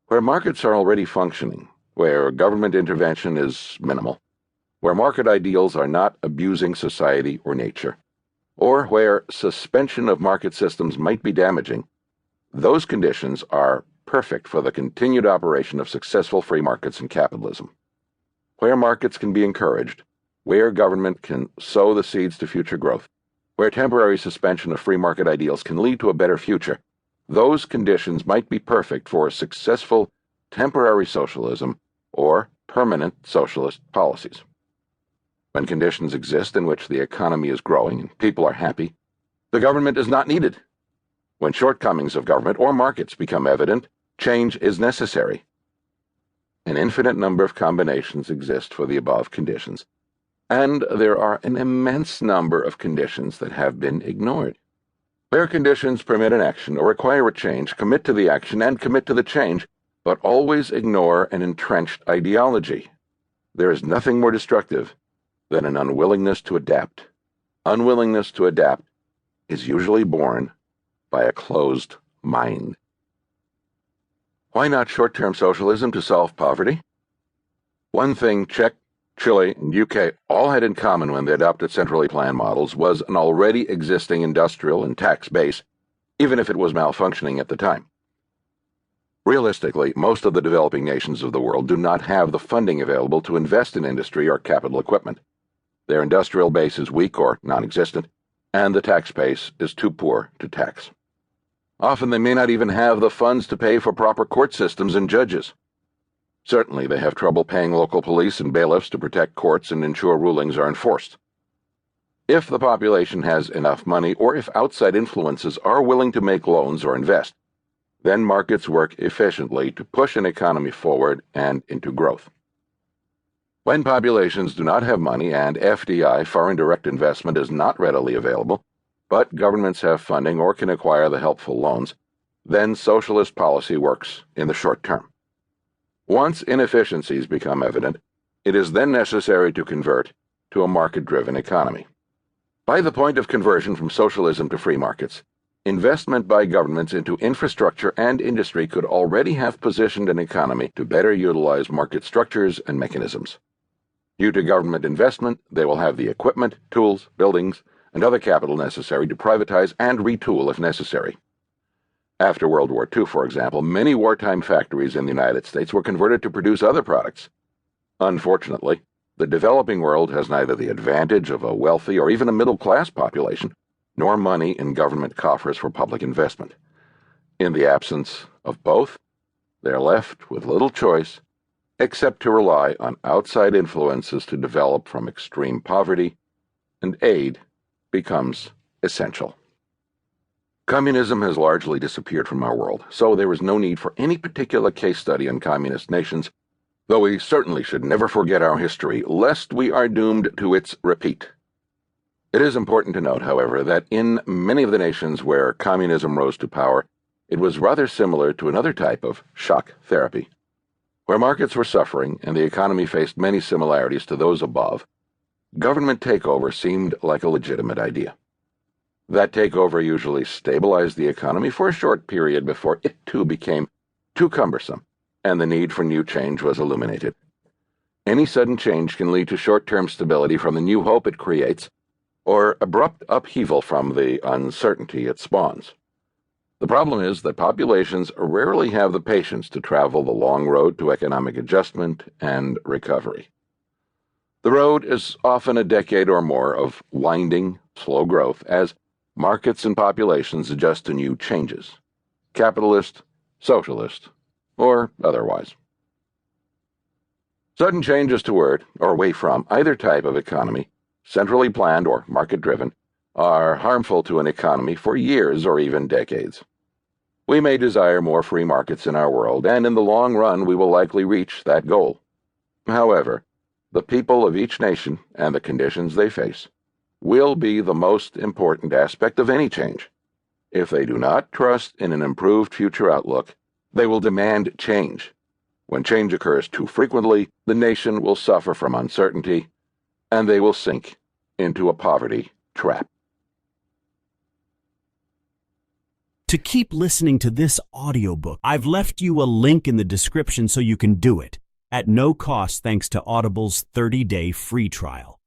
Where markets are already functioning, where government intervention is minimal, where market ideals are not abusing society or nature, or where suspension of market systems might be damaging, those conditions are perfect for the continued operation of successful free markets and capitalism. Where markets can be encouraged, where government can sow the seeds to future growth, where temporary suspension of free market ideals can lead to a better future, those conditions might be perfect for successful temporary socialism or permanent socialist policies. When conditions exist in which the economy is growing and people are happy, the government is not needed. When shortcomings of government or markets become evident, change is necessary. An infinite number of combinations exist for the above conditions, and there are an immense number of conditions that have been ignored. Where conditions permit an action or require a change, commit to the action and commit to the change, but always ignore an entrenched ideology. There is nothing more destructive than an unwillingness to adapt. Unwillingness to adapt is usually born by a closed mind. Why not short-term socialism to solve poverty? One thing Czech, Chile, and UK all had in common when they adopted centrally planned models was an already existing industrial and tax base, even if it was malfunctioning at the time. Realistically, most of the developing nations of the world do not have the funding available to invest in industry or capital equipment. Their industrial base is weak or non-existent, and the tax base is too poor to tax. Often they may not even have the funds to pay for proper court systems and judges. Certainly, they have trouble paying local police and bailiffs to protect courts and ensure rulings are enforced. If the population has enough money, or if outside influences are willing to make loans or invest, then markets work efficiently to push an economy forward and into growth. When populations do not have money and FDI, foreign direct investment, is not readily available, but governments have funding or can acquire the helpful loans, then socialist policy works in the short term. Once inefficiencies become evident, it is then necessary to convert to a market-driven economy. By the point of conversion from socialism to free markets, investment by governments into infrastructure and industry could already have positioned an economy to better utilize market structures and mechanisms. Due to government investment, they will have the equipment, tools, buildings, and other capital necessary to privatize and retool if necessary. After World War II, for example, many wartime factories in the United States were converted to produce other products. Unfortunately, the developing world has neither the advantage of a wealthy or even a middle-class population, nor money in government coffers for public investment. In the absence of both, they are left with little choice except to rely on outside influences to develop from extreme poverty, and aid becomes essential. Communism has largely disappeared from our world, so there is no need for any particular case study on communist nations, though we certainly should never forget our history, lest we are doomed to its repeat. It is important to note, however, that in many of the nations where communism rose to power, it was rather similar to another type of shock therapy. Where markets were suffering and the economy faced many similarities to those above, government takeover seemed like a legitimate idea. That takeover usually stabilized the economy for a short period before it too became too cumbersome, and the need for new change was illuminated. Any sudden change can lead to short-term stability from the new hope it creates, or abrupt upheaval from the uncertainty it spawns. The problem is that populations rarely have the patience to travel the long road to economic adjustment and recovery. The road is often a decade or more of winding, slow growth as markets and populations adjust to new changes, capitalist, socialist, or otherwise. Sudden changes toward, or away from, either type of economy, centrally planned or market-driven, are harmful to an economy for years or even decades. We may desire more free markets in our world, and in the long run we will likely reach that goal. However, the people of each nation and the conditions they face will be the most important aspect of any change. If they do not trust in an improved future outlook, they will demand change. When change occurs too frequently, the nation will suffer from uncertainty, and they will sink into a poverty trap. To keep listening to this audiobook, I've left you a link in the description so you can do it, at no cost thanks to Audible's 30-day free trial.